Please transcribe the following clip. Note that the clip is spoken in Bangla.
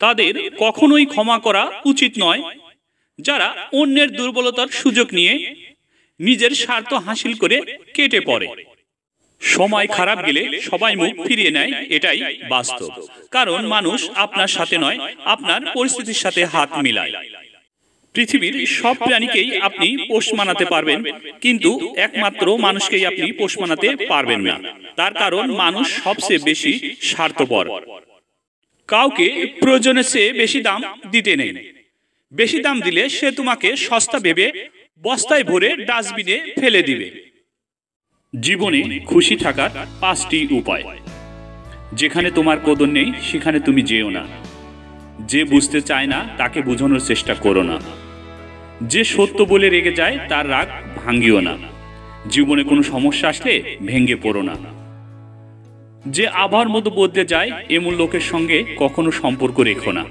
তাদের কখনোই ক্ষমা করা উচিত নয় যারা অন্যের দুর্বলতার সুযোগ নিয়ে নিজের স্বার্থ হাসিল করে কেটে পড়ে। সময় খারাপ গেলে সবাই মুখ ফিরিয়ে নেয়, এটাই বাস্তব। কারণ মানুষ আপনার সাথে নয়, আপনার পরিস্থিতির সাথে হাত মিলায়। পৃথিবীর সব প্রাণীকেই আপনি পোষ মানাতে পারবেন, কিন্তু একমাত্র মানুষকেই আপনি পোষ মানাতে পারবেন না। তার কারণ মানুষ সবচেয়ে বেশি স্বার্থপর। কাউকে প্রয়োজনের চেয়ে বেশি দাম দিতে নেই। বেশি দাম দিলে সে তোমাকে সস্তা ভেবে বস্তায় ভরে ডাস্টবিনে ফেলে দিবে। জীবনে খুশি থাকার 5টি উপায়। যেখানে তোমার কদর নেই সেখানে তুমি যেও না। যে বুঝতে চায় না তাকে বোঝানোর চেষ্টা করো না। যে সত্য বলে রেগে যায় তার রাগ ভাঙিও না। জীবনে কোনো সমস্যা আসলে ভেঙে পড়ো না। যে আবহাওয়ার মতো বদলে যায় এমন লোকের সঙ্গে কখনো সম্পর্ক রেখো না।